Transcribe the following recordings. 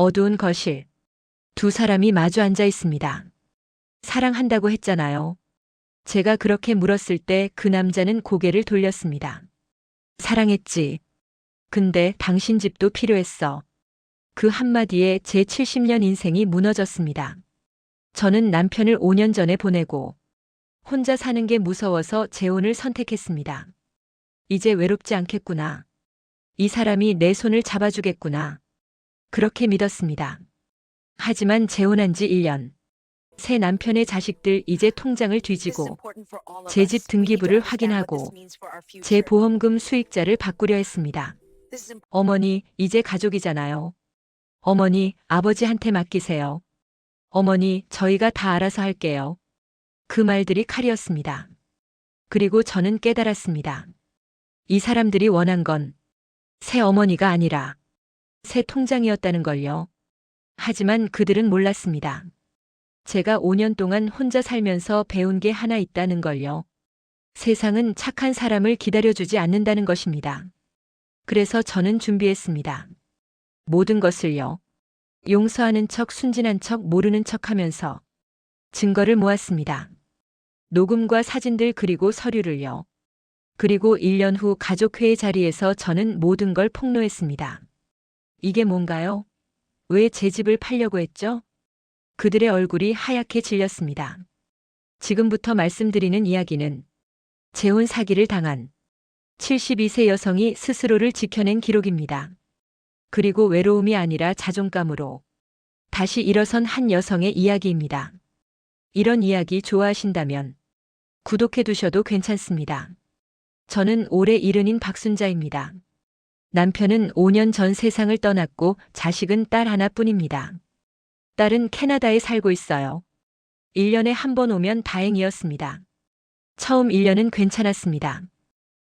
어두운 거실. 두 사람이 마주 앉아 있습니다. 사랑한다고 했잖아요. 제가 그렇게 물었을 때 그 남자는 고개를 돌렸습니다. 사랑했지. 근데 당신 집도 필요했어. 그 한마디에 제 70년 인생이 무너졌습니다. 저는 남편을 5년 전에 보내고 혼자 사는 게 무서워서 재혼을 선택했습니다. 이제 외롭지 않겠구나. 이 사람이 내 손을 잡아주겠구나. 그렇게 믿었습니다. 하지만 재혼한 지 1년. 새 남편의 자식들 이제 통장을 뒤지고 제 집 등기부를 확인하고 제 보험금 수익자를 바꾸려 했습니다. 어머니, 이제 가족이잖아요. 어머니, 아버지한테 맡기세요. 어머니, 저희가 다 알아서 할게요. 그 말들이 칼이었습니다. 그리고 저는 깨달았습니다. 이 사람들이 원한 건 새 어머니가 아니라 새 통장이었다는 걸요. 하지만 그들은 몰랐습니다. 제가 5년 동안 혼자 살면서 배운 게 하나 있다는 걸요. 세상은 착한 사람을 기다려주지 않는다는 것입니다. 그래서 저는 준비했습니다. 모든 것을요. 용서하는 척, 순진한 척, 모르는 척 하면서 증거를 모았습니다. 녹음과 사진들 그리고 서류를요. 그리고 1년 후 가족회의 자리에서 저는 모든 걸 폭로했습니다. 이게 뭔가요? 왜 제 집을 팔려고 했죠? 그들의 얼굴이 하얗게 질렸습니다. 지금부터 말씀드리는 이야기는 재혼 사기를 당한 72세 여성이 스스로를 지켜낸 기록입니다. 그리고 외로움이 아니라 자존감으로 다시 일어선 한 여성의 이야기입니다. 이런 이야기 좋아하신다면 구독해 두셔도 괜찮습니다. 저는 올해 70인 박순자입니다. 남편은 5년 전 세상을 떠났고 자식은 딸 하나뿐입니다. 딸은 캐나다에 살고 있어요. 1년에 한 번 오면 다행이었습니다. 처음 1년은 괜찮았습니다.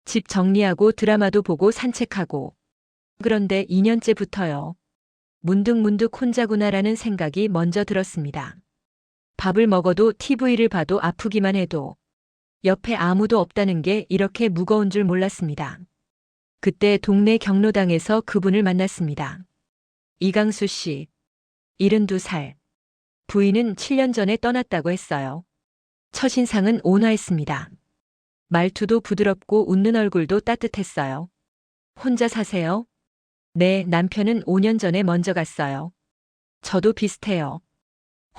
집 정리하고 드라마도 보고 산책하고. 그런데 2년째부터요. 문득문득 혼자구나라는 생각이 먼저 들었습니다. 밥을 먹어도 TV를 봐도 아프기만 해도 옆에 아무도 없다는 게 이렇게 무거운 줄 몰랐습니다. 그때 동네 경로당에서 그분을 만났습니다. 이강수 씨, 72살. 부인은 7년 전에 떠났다고 했어요. 첫인상은 온화했습니다. 말투도 부드럽고 웃는 얼굴도 따뜻했어요. 혼자 사세요? 네, 남편은 5년 전에 먼저 갔어요. 저도 비슷해요.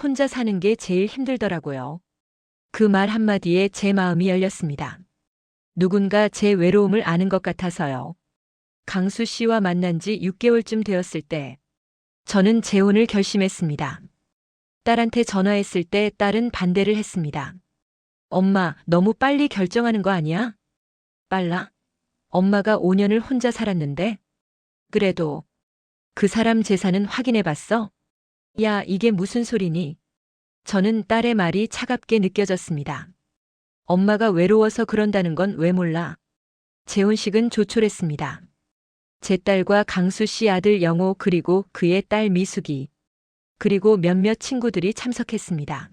혼자 사는 게 제일 힘들더라고요. 그 말 한마디에 제 마음이 열렸습니다. 누군가 제 외로움을 아는 것 같아서요. 강수 씨와 만난 지 6개월쯤 되었을 때 저는 재혼을 결심했습니다. 딸한테 전화했을 때 딸은 반대를 했습니다. 엄마, 너무 빨리 결정하는 거 아니야? 빨라? 엄마가 5년을 혼자 살았는데? 그래도 그 사람 재산은 확인해 봤어? 야, 이게 무슨 소리니? 저는 딸의 말이 차갑게 느껴졌습니다. 엄마가 외로워서 그런다는 건 왜 몰라? 재혼식은 조촐했습니다. 제 딸과 강수 씨 아들 영호 그리고 그의 딸 미숙이 그리고 몇몇 친구들이 참석했습니다.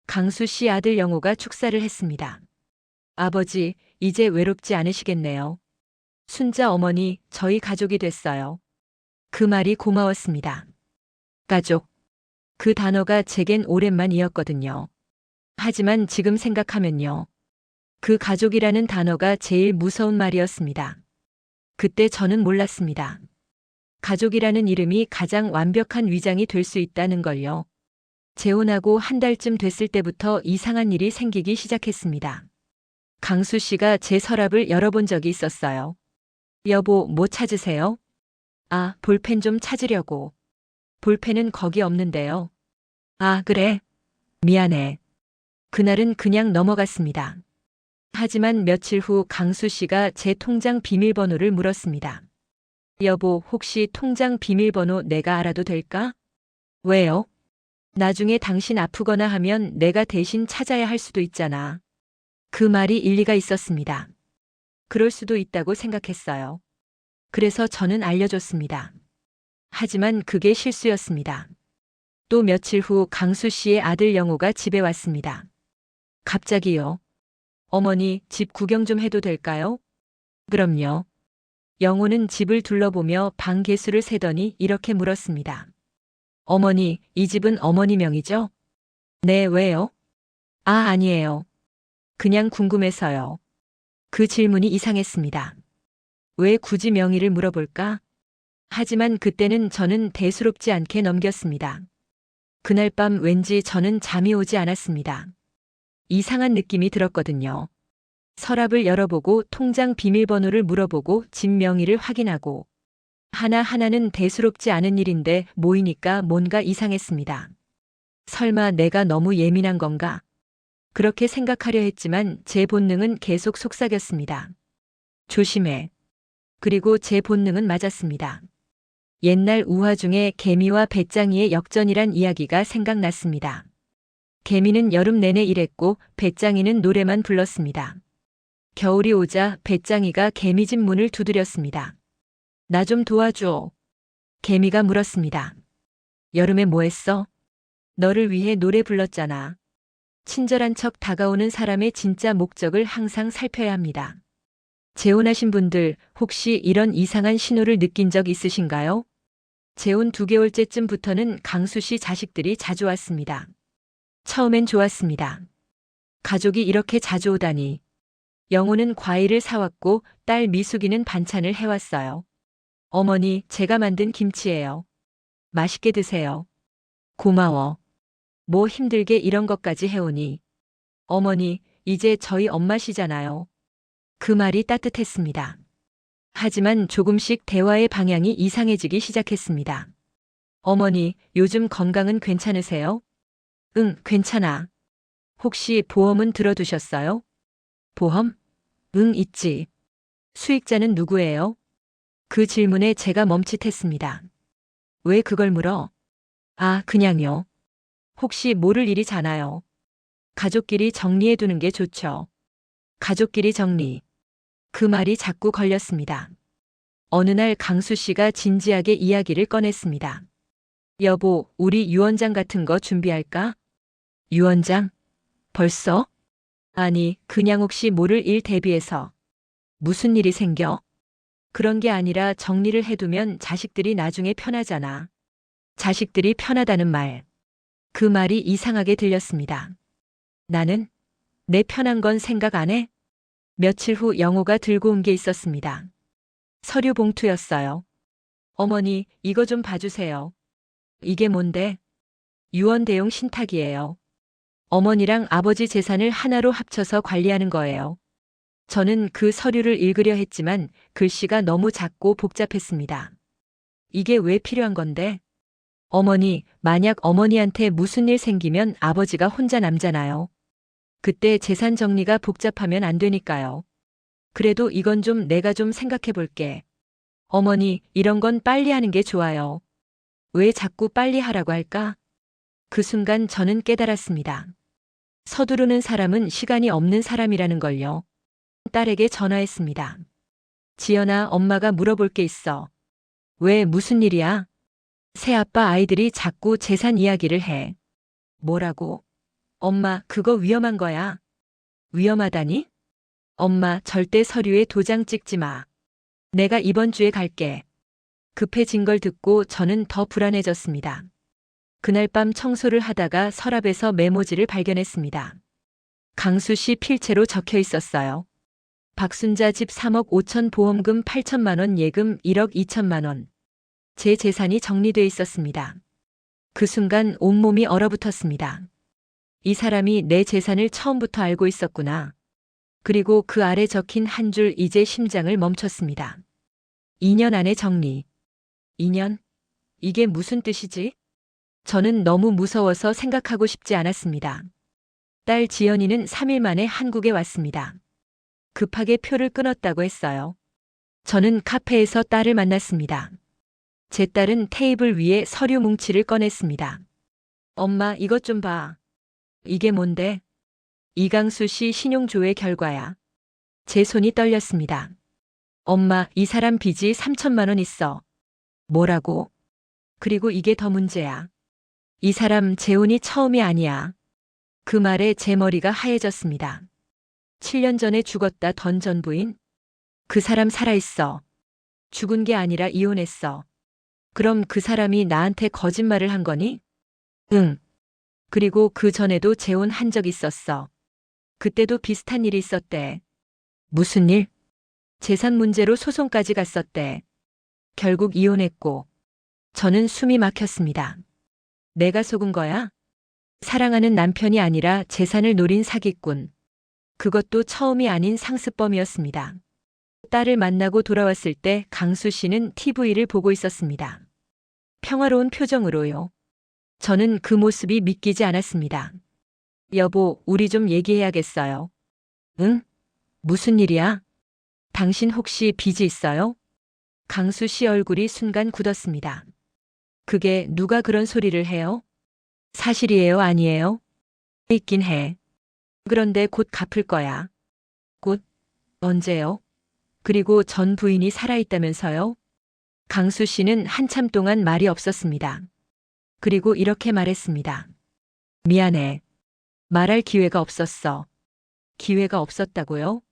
강수 씨 아들 영호가 축사를 했습니다. 아버지, 이제 외롭지 않으시겠네요. 순자 어머니, 저희 가족이 됐어요. 그 말이 고마웠습니다. 가족. 그 단어가 제겐 오랜만이었거든요. 하지만 지금 생각하면요. 그 가족이라는 단어가 제일 무서운 말이었습니다. 그때 저는 몰랐습니다. 가족이라는 이름이 가장 완벽한 위장이 될 수 있다는 걸요. 재혼하고 한 달쯤 됐을 때부터 이상한 일이 생기기 시작했습니다. 강수 씨가 제 서랍을 열어본 적이 있었어요. 여보, 뭐 찾으세요? 아, 볼펜 좀 찾으려고. 볼펜은 거기 없는데요. 아, 그래? 미안해. 그날은 그냥 넘어갔습니다. 하지만 며칠 후 강수 씨가 제 통장 비밀번호를 물었습니다. 여보, 혹시 통장 비밀번호 내가 알아도 될까? 왜요? 나중에 당신 아프거나 하면 내가 대신 찾아야 할 수도 있잖아. 그 말이 일리가 있었습니다. 그럴 수도 있다고 생각했어요. 그래서 저는 알려줬습니다. 하지만 그게 실수였습니다. 또 며칠 후 강수 씨의 아들 영호가 집에 왔습니다. 갑자기요. 어머니, 집 구경 좀 해도 될까요? 그럼요. 영호는 집을 둘러보며 방 개수를 세더니 이렇게 물었습니다. 어머니, 이 집은 어머니 명의죠? 네, 왜요? 아, 아니에요. 그냥 궁금해서요. 그 질문이 이상했습니다. 왜 굳이 명의를 물어볼까? 하지만 그때는 저는 대수롭지 않게 넘겼습니다. 그날 밤 왠지 저는 잠이 오지 않았습니다. 이상한 느낌이 들었거든요. 서랍을 열어보고 통장 비밀번호를 물어보고 집 명의를 확인하고 하나하나는 대수롭지 않은 일인데 모이니까 뭔가 이상했습니다. 설마 내가 너무 예민한 건가? 그렇게 생각하려 했지만 제 본능은 계속 속삭였습니다. 조심해. 그리고 제 본능은 맞았습니다. 옛날 우화 중에 개미와 배짱이의 역전이란 이야기가 생각났습니다. 개미는 여름 내내 일했고 배짱이는 노래만 불렀습니다. 겨울이 오자 배짱이가 개미집 문을 두드렸습니다. 나 좀 도와줘. 개미가 물었습니다. 여름에 뭐 했어? 너를 위해 노래 불렀잖아. 친절한 척 다가오는 사람의 진짜 목적을 항상 살펴야 합니다. 재혼하신 분들 혹시 이런 이상한 신호를 느낀 적 있으신가요? 재혼 2개월째쯤부터는 강수 씨 자식들이 자주 왔습니다. 처음엔 좋았습니다. 가족이 이렇게 자주 오다니. 영호는 과일을 사왔고 딸 미숙이는 반찬을 해왔어요. 어머니, 제가 만든 김치예요. 맛있게 드세요. 고마워. 뭐 힘들게 이런 것까지 해오니. 어머니, 이제 저희 엄마시잖아요. 그 말이 따뜻했습니다. 하지만 조금씩 대화의 방향이 이상해지기 시작했습니다. 어머니, 요즘 건강은 괜찮으세요? 응, 괜찮아. 혹시 보험은 들어두셨어요? 보험? 응, 있지. 수익자는 누구예요? 그 질문에 제가 멈칫했습니다. 왜 그걸 물어? 아, 그냥요. 혹시 모를 일이잖아요. 가족끼리 정리해두는 게 좋죠. 가족끼리 정리. 그 말이 자꾸 걸렸습니다. 어느 날 강수 씨가 진지하게 이야기를 꺼냈습니다. 여보, 우리 유언장 같은 거 준비할까? 유언장? 벌써? 아니, 그냥 혹시 모를 일 대비해서. 무슨 일이 생겨? 그런 게 아니라 정리를 해두면 자식들이 나중에 편하잖아. 자식들이 편하다는 말. 그 말이 이상하게 들렸습니다. 나는? 내 편한 건 생각 안 해? 며칠 후 영호가 들고 온 게 있었습니다. 서류 봉투였어요. 어머니, 이거 좀 봐주세요. 이게 뭔데? 유언 대용 신탁이에요. 어머니랑 아버지 재산을 하나로 합쳐서 관리하는 거예요. 저는 그 서류를 읽으려 했지만 글씨가 너무 작고 복잡했습니다. 이게 왜 필요한 건데? 어머니, 만약 어머니한테 무슨 일 생기면 아버지가 혼자 남잖아요. 그때 재산 정리가 복잡하면 안 되니까요. 그래도 이건 좀 내가 좀 생각해 볼게. 어머니, 이런 건 빨리 하는 게 좋아요. 왜 자꾸 빨리 하라고 할까? 그 순간 저는 깨달았습니다. 서두르는 사람은 시간이 없는 사람이라는 걸요. 딸에게 전화했습니다. 지연아, 엄마가 물어볼 게 있어. 왜 무슨 일이야? 새아빠 아이들이 자꾸 재산 이야기를 해. 뭐라고? 엄마, 그거 위험한 거야. 위험하다니? 엄마, 절대 서류에 도장 찍지 마. 내가 이번 주에 갈게. 급해진 걸 듣고 저는 더 불안해졌습니다. 그날 밤 청소를 하다가 서랍에서 메모지를 발견했습니다. 강수 씨 필체로 적혀 있었어요. 박순자 집 3억 5천 보험금 8천만 원 예금 1억 2천만 원. 제 재산이 정리돼 있었습니다. 그 순간 온몸이 얼어붙었습니다. 이 사람이 내 재산을 처음부터 알고 있었구나. 그리고 그 아래 적힌 한 줄 이제 심장을 멈췄습니다. 2년 안에 정리. 2년? 이게 무슨 뜻이지? 저는 너무 무서워서 생각하고 싶지 않았습니다. 딸 지연이는 3일 만에 한국에 왔습니다. 급하게 표를 끊었다고 했어요. 저는 카페에서 딸을 만났습니다. 제 딸은 테이블 위에 서류 뭉치를 꺼냈습니다. 엄마, 이것 좀 봐. 이게 뭔데? 이강수 씨 신용조회 결과야. 제 손이 떨렸습니다. 엄마, 이 사람 빚이 3천만 원 있어. 뭐라고? 그리고 이게 더 문제야. 이 사람 재혼이 처음이 아니야. 그 말에 제 머리가 하얘졌습니다. 7년 전에 죽었다 전 부인? 그 사람 살아있어. 죽은 게 아니라 이혼했어. 그럼 그 사람이 나한테 거짓말을 한 거니? 응. 그리고 그 전에도 재혼한 적 있었어. 그때도 비슷한 일이 있었대. 무슨 일? 재산 문제로 소송까지 갔었대. 결국 이혼했고, 저는 숨이 막혔습니다. 내가 속은 거야? 사랑하는 남편이 아니라 재산을 노린 사기꾼. 그것도 처음이 아닌 상습범이었습니다. 딸을 만나고 돌아왔을 때 강수 씨는 TV를 보고 있었습니다. 평화로운 표정으로요. 저는 그 모습이 믿기지 않았습니다. 여보, 우리 좀 얘기해야겠어요. 응? 무슨 일이야? 당신 혹시 빚이 있어요? 강수 씨 얼굴이 순간 굳었습니다. 그게 누가 그런 소리를 해요? 사실이에요, 아니에요? 있긴 해. 그런데 곧 갚을 거야. 곧? 언제요? 그리고 전 부인이 살아있다면서요? 강수 씨는 한참 동안 말이 없었습니다. 그리고 이렇게 말했습니다. 미안해. 말할 기회가 없었어. 기회가 없었다고요?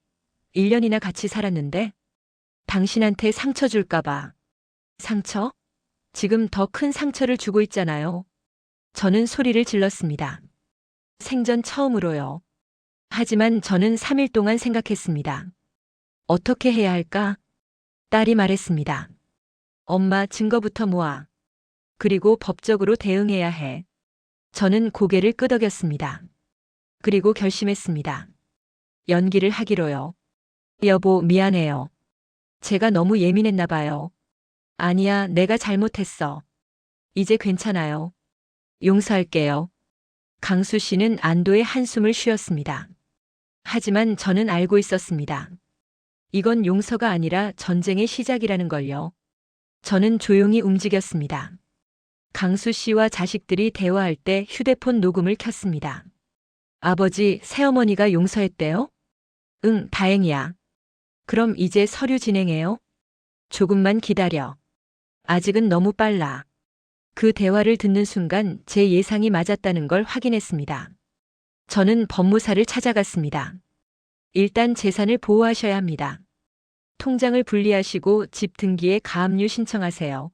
1년이나 같이 살았는데? 당신한테 상처 줄까봐. 상처? 지금 더 큰 상처를 주고 있잖아요. 저는 소리를 질렀습니다. 생전 처음으로요. 하지만 저는 3일 동안 생각했습니다. 어떻게 해야 할까? 딸이 말했습니다. 엄마 증거부터 모아. 그리고 법적으로 대응해야 해. 저는 고개를 끄덕였습니다. 그리고 결심했습니다. 연기를 하기로요. 여보, 미안해요. 제가 너무 예민했나 봐요. 아니야, 내가 잘못했어. 이제 괜찮아요. 용서할게요. 강수 씨는 안도의 한숨을 쉬었습니다. 하지만 저는 알고 있었습니다. 이건 용서가 아니라 전쟁의 시작이라는 걸요. 저는 조용히 움직였습니다. 강수 씨와 자식들이 대화할 때 휴대폰 녹음을 켰습니다. 아버지, 새어머니가 용서했대요? 응, 다행이야. 그럼 이제 서류 진행해요? 조금만 기다려. 아직은 너무 빨라. 그 대화를 듣는 순간 제 예상이 맞았다는 걸 확인했습니다. 저는 법무사를 찾아갔습니다. 일단 재산을 보호하셔야 합니다. 통장을 분리하시고 집 등기에 가압류 신청하세요.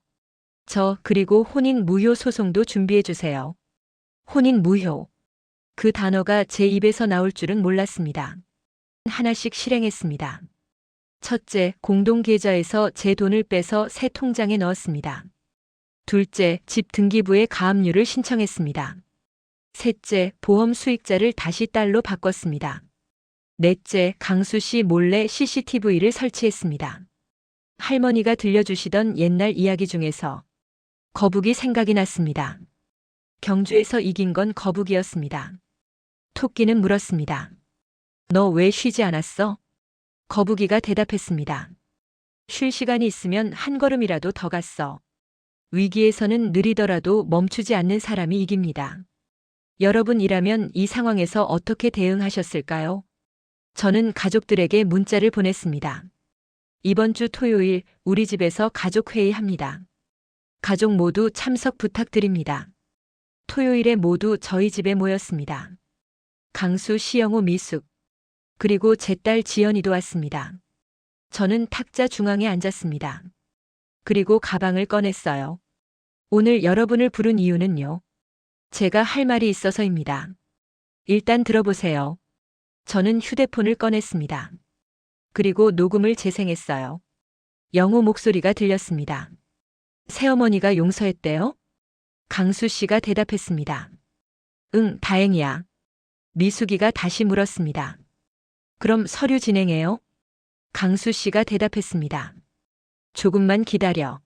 그리고 혼인 무효 소송도 준비해 주세요. 혼인 무효. 그 단어가 제 입에서 나올 줄은 몰랐습니다. 하나씩 실행했습니다. 첫째, 공동계좌에서 제 돈을 빼서 새 통장에 넣었습니다. 둘째, 집 등기부에 가압류를 신청했습니다. 셋째, 보험 수익자를 다시 딸로 바꿨습니다. 넷째, 강수 씨 몰래 CCTV를 설치했습니다. 할머니가 들려주시던 옛날 이야기 중에서 거북이 생각이 났습니다. 경주에서 이긴 건 거북이였습니다. 토끼는 물었습니다. 너 왜 쉬지 않았어? 거북이가 대답했습니다. 쉴 시간이 있으면 한 걸음이라도 더 갔어. 위기에서는 느리더라도 멈추지 않는 사람이 이깁니다. 여러분이라면 이 상황에서 어떻게 대응하셨을까요? 저는 가족들에게 문자를 보냈습니다. 이번 주 토요일 우리 집에서 가족회의 합니다. 가족 모두 참석 부탁드립니다. 토요일에 모두 저희 집에 모였습니다. 강수, 시영우, 미숙, 그리고 제 딸 지연이도 왔습니다. 저는 탁자 중앙에 앉았습니다. 그리고 가방을 꺼냈어요. 오늘 여러분을 부른 이유는요. 제가 할 말이 있어서입니다. 일단 들어보세요. 저는 휴대폰을 꺼냈습니다. 그리고 녹음을 재생했어요. 영호 목소리가 들렸습니다. 새어머니가 용서했대요? 강수 씨가 대답했습니다. 응, 다행이야. 미숙이가 다시 물었습니다. 그럼 서류 진행해요? 강수 씨가 대답했습니다. 조금만 기다려.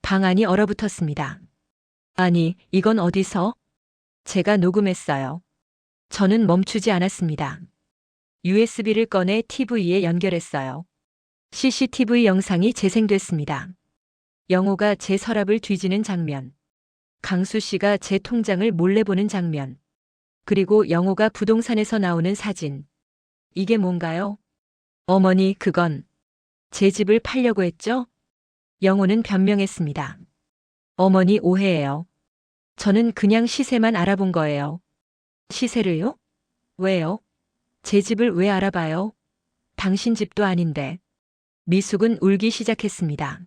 방안이 얼어붙었습니다. 아니, 이건 어디서? 제가 녹음했어요. 저는 멈추지 않았습니다. USB를 꺼내 TV에 연결했어요. CCTV 영상이 재생됐습니다. 영호가 제 서랍을 뒤지는 장면. 강수 씨가 제 통장을 몰래 보는 장면. 그리고 영호가 부동산에서 나오는 사진. 이게 뭔가요? 어머니, 그건 제 집을 팔려고 했죠? 영호는 변명했습니다. 어머니 오해예요. 저는 그냥 시세만 알아본 거예요. 시세를요? 왜요? 제 집을 왜 알아봐요? 당신 집도 아닌데. 미숙은 울기 시작했습니다.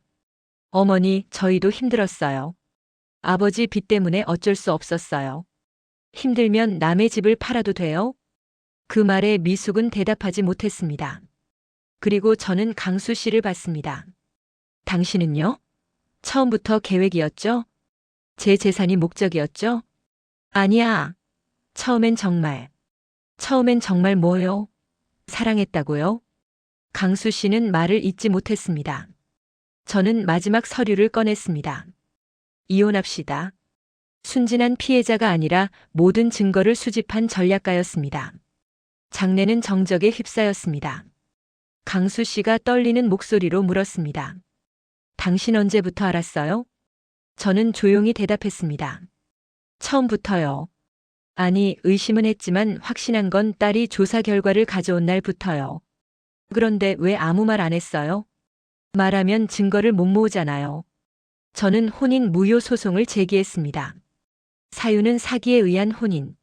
어머니, 저희도 힘들었어요. 아버지 빚 때문에 어쩔 수 없었어요. 힘들면 남의 집을 팔아도 돼요? 그 말에 미숙은 대답하지 못했습니다. 그리고 저는 강수 씨를 봤습니다. 당신은요? 처음부터 계획이었죠? 제 재산이 목적이었죠? 아니야. 처음엔 정말 뭐요? 사랑했다고요? 강수 씨는 말을 잇지 못했습니다. 저는 마지막 서류를 꺼냈습니다. 이혼합시다. 순진한 피해자가 아니라 모든 증거를 수집한 전략가였습니다. 장례는 정적에 휩싸였습니다. 강수 씨가 떨리는 목소리로 물었습니다. 당신 언제부터 알았어요? 저는 조용히 대답했습니다. 처음부터요. 아니, 의심은 했지만 확신한 건 딸이 조사 결과를 가져온 날부터요. 그런데 왜 아무 말 안 했어요? 말하면 증거를 못 모으잖아요. 저는 혼인 무효 소송을 제기했습니다. 사유는 사기에 의한 혼인.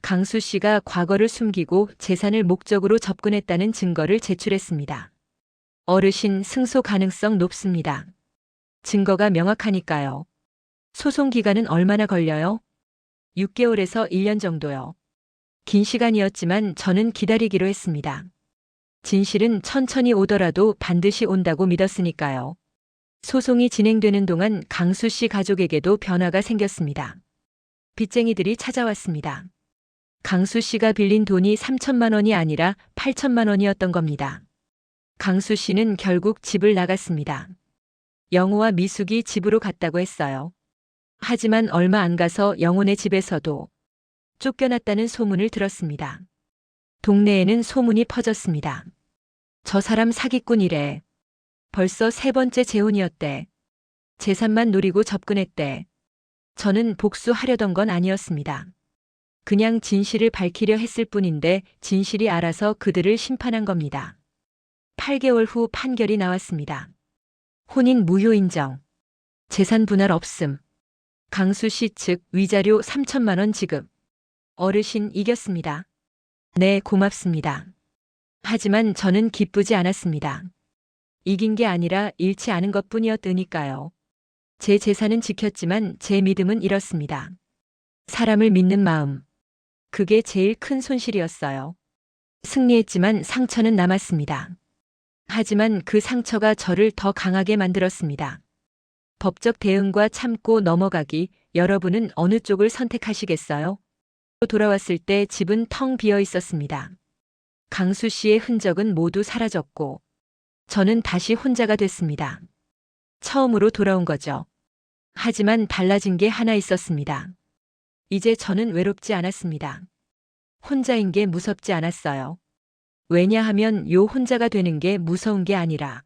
강수 씨가 과거를 숨기고 재산을 목적으로 접근했다는 증거를 제출했습니다. 어르신, 승소 가능성 높습니다. 증거가 명확하니까요. 소송 기간은 얼마나 걸려요? 6개월에서 1년 정도요. 긴 시간이었지만 저는 기다리기로 했습니다. 진실은 천천히 오더라도 반드시 온다고 믿었으니까요. 소송이 진행되는 동안 강수 씨 가족에게도 변화가 생겼습니다. 빚쟁이들이 찾아왔습니다. 강수 씨가 빌린 돈이 3천만 원이 아니라 8천만 원이었던 겁니다. 강수 씨는 결국 집을 나갔습니다. 영호와 미숙이 집으로 갔다고 했어요. 하지만 얼마 안 가서 영호네 집에서도 쫓겨났다는 소문을 들었습니다. 동네에는 소문이 퍼졌습니다. 저 사람 사기꾼이래. 벌써 3번째 재혼이었대. 재산만 노리고 접근했대. 저는 복수하려던 건 아니었습니다. 그냥 진실을 밝히려 했을 뿐인데 진실이 알아서 그들을 심판한 겁니다. 8개월 후 판결이 나왔습니다. 혼인 무효 인정. 재산 분할 없음. 강수 씨 측 위자료 3천만 원 지급. 어르신, 이겼습니다. 네, 고맙습니다. 하지만 저는 기쁘지 않았습니다. 이긴 게 아니라 잃지 않은 것뿐이었으니까요. 제 재산은 지켰지만 제 믿음은 잃었습니다. 사람을 믿는 마음. 그게 제일 큰 손실이었어요. 승리했지만 상처는 남았습니다. 하지만 그 상처가 저를 더 강하게 만들었습니다. 법적 대응과 참고 넘어가기, 여러분은 어느 쪽을 선택하시겠어요? 돌아왔을 때 집은 텅 비어 있었습니다. 강수 씨의 흔적은 모두 사라졌고, 저는 다시 혼자가 됐습니다. 처음으로 돌아온 거죠. 하지만 달라진 게 하나 있었습니다. 이제 저는 외롭지 않았습니다. 혼자인 게 무섭지 않았어요. 왜냐하면 요 혼자가 되는 게 무서운 게 아니라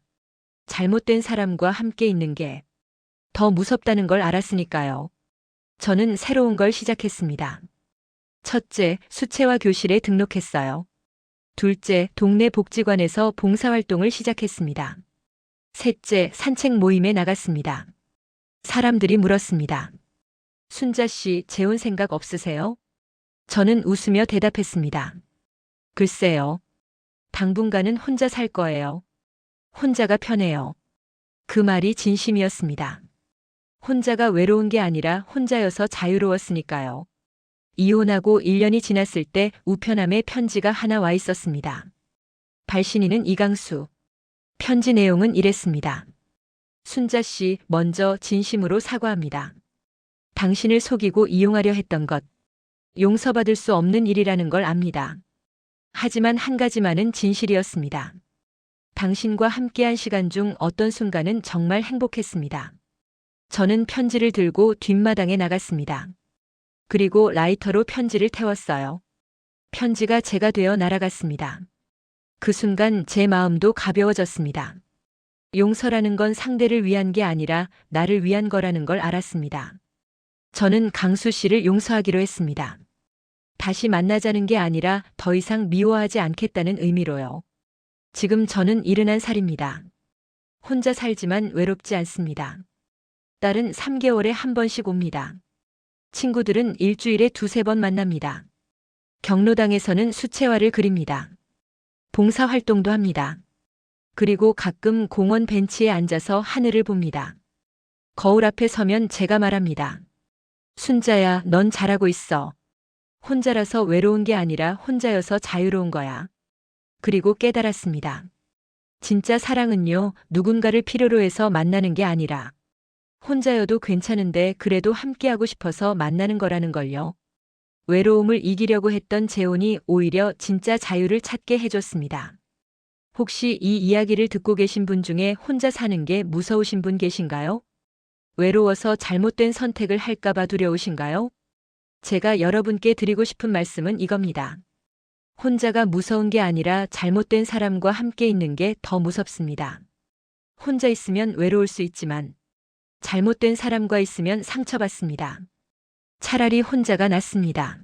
잘못된 사람과 함께 있는 게 더 무섭다는 걸 알았으니까요. 저는 새로운 걸 시작했습니다. 첫째, 수채화 교실에 등록했어요. 둘째, 동네 복지관에서 봉사활동을 시작했습니다. 셋째, 산책 모임에 나갔습니다. 사람들이 물었습니다. 순자 씨, 재혼 생각 없으세요? 저는 웃으며 대답했습니다. 글쎄요. 당분간은 혼자 살 거예요. 혼자가 편해요. 그 말이 진심이었습니다. 혼자가 외로운 게 아니라 혼자여서 자유로웠으니까요. 이혼하고 1년이 지났을 때 우편함에 편지가 하나 와 있었습니다. 발신인은 이강수. 편지 내용은 이랬습니다. 순자 씨, 먼저 진심으로 사과합니다. 당신을 속이고 이용하려 했던 것, 용서받을 수 없는 일이라는 걸 압니다. 하지만 한 가지만은 진실이었습니다. 당신과 함께한 시간 중 어떤 순간은 정말 행복했습니다. 저는 편지를 들고 뒷마당에 나갔습니다. 그리고 라이터로 편지를 태웠어요. 편지가 제가 되어 날아갔습니다. 그 순간 제 마음도 가벼워졌습니다. 용서라는 건 상대를 위한 게 아니라 나를 위한 거라는 걸 알았습니다. 저는 강수 씨를 용서하기로 했습니다. 다시 만나자는 게 아니라 더 이상 미워하지 않겠다는 의미로요. 지금 저는 71살입니다. 혼자 살지만 외롭지 않습니다. 딸은 3개월에 한 번씩 옵니다. 친구들은 일주일에 2~3번 만납니다. 경로당에서는 수채화를 그립니다. 봉사활동도 합니다. 그리고 가끔 공원 벤치에 앉아서 하늘을 봅니다. 거울 앞에 서면 제가 말합니다. 순자야, 넌 잘하고 있어. 혼자라서 외로운 게 아니라 혼자여서 자유로운 거야. 그리고 깨달았습니다. 진짜 사랑은요, 누군가를 필요로 해서 만나는 게 아니라 혼자여도 괜찮은데 그래도 함께하고 싶어서 만나는 거라는 걸요. 외로움을 이기려고 했던 재혼이 오히려 진짜 자유를 찾게 해줬습니다. 혹시 이 이야기를 듣고 계신 분 중에 혼자 사는 게 무서우신 분 계신가요? 외로워서 잘못된 선택을 할까봐 두려우신가요? 제가 여러분께 드리고 싶은 말씀은 이겁니다. 혼자가 무서운 게 아니라 잘못된 사람과 함께 있는 게 더 무섭습니다. 혼자 있으면 외로울 수 있지만 잘못된 사람과 있으면 상처받습니다. 차라리 혼자가 낫습니다.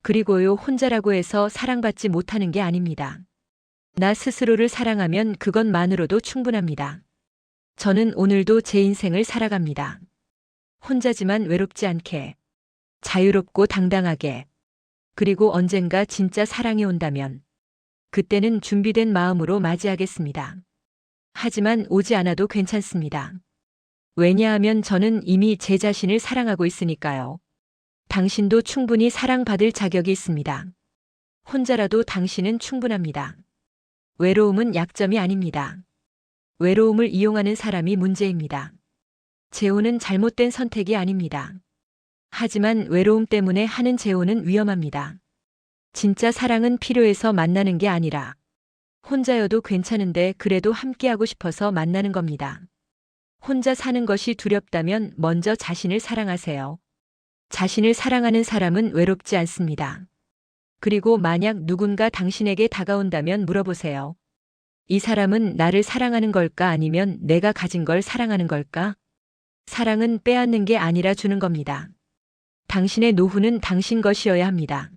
그리고요, 혼자라고 해서 사랑받지 못하는 게 아닙니다. 나 스스로를 사랑하면 그것만으로도 충분합니다. 저는 오늘도 제 인생을 살아갑니다. 혼자지만 외롭지 않게, 자유롭고 당당하게, 그리고 언젠가 진짜 사랑이 온다면 그때는 준비된 마음으로 맞이하겠습니다. 하지만 오지 않아도 괜찮습니다. 왜냐하면 저는 이미 제 자신을 사랑하고 있으니까요. 당신도 충분히 사랑받을 자격이 있습니다. 혼자라도 당신은 충분합니다. 외로움은 약점이 아닙니다. 외로움을 이용하는 사람이 문제입니다. 재혼은 잘못된 선택이 아닙니다. 하지만 외로움 때문에 하는 재혼은 위험합니다. 진짜 사랑은 필요해서 만나는 게 아니라 혼자여도 괜찮은데 그래도 함께하고 싶어서 만나는 겁니다. 혼자 사는 것이 두렵다면 먼저 자신을 사랑하세요. 자신을 사랑하는 사람은 외롭지 않습니다. 그리고 만약 누군가 당신에게 다가온다면 물어보세요. 이 사람은 나를 사랑하는 걸까 아니면 내가 가진 걸 사랑하는 걸까? 사랑은 빼앗는 게 아니라 주는 겁니다. 당신의 노후는 당신 것이어야 합니다.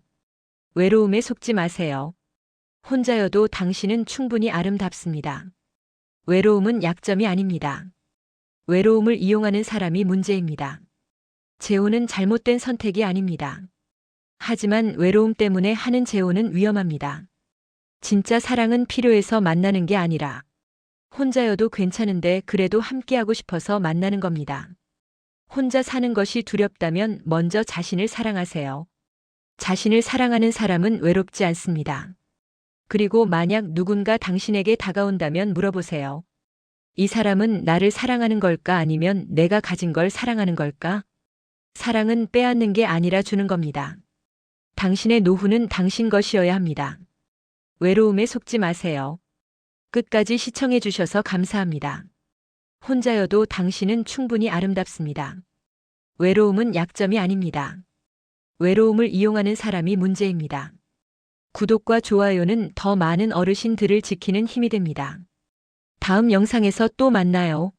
외로움에 속지 마세요. 혼자여도 당신은 충분히 아름답습니다. 외로움은 약점이 아닙니다. 외로움을 이용하는 사람이 문제입니다. 재혼은 잘못된 선택이 아닙니다. 하지만 외로움 때문에 하는 재혼은 위험합니다. 진짜 사랑은 필요해서 만나는 게 아니라 혼자여도 괜찮은데 그래도 함께하고 싶어서 만나는 겁니다. 혼자 사는 것이 두렵다면 먼저 자신을 사랑하세요. 자신을 사랑하는 사람은 외롭지 않습니다. 그리고 만약 누군가 당신에게 다가온다면 물어보세요. 이 사람은 나를 사랑하는 걸까 아니면 내가 가진 걸 사랑하는 걸까? 사랑은 빼앗는 게 아니라 주는 겁니다. 당신의 노후는 당신 것이어야 합니다. 외로움에 속지 마세요. 끝까지 시청해 주셔서 감사합니다. 혼자여도 당신은 충분히 아름답습니다. 외로움은 약점이 아닙니다. 외로움을 이용하는 사람이 문제입니다. 구독과 좋아요는 더 많은 어르신들을 지키는 힘이 됩니다. 다음 영상에서 또 만나요.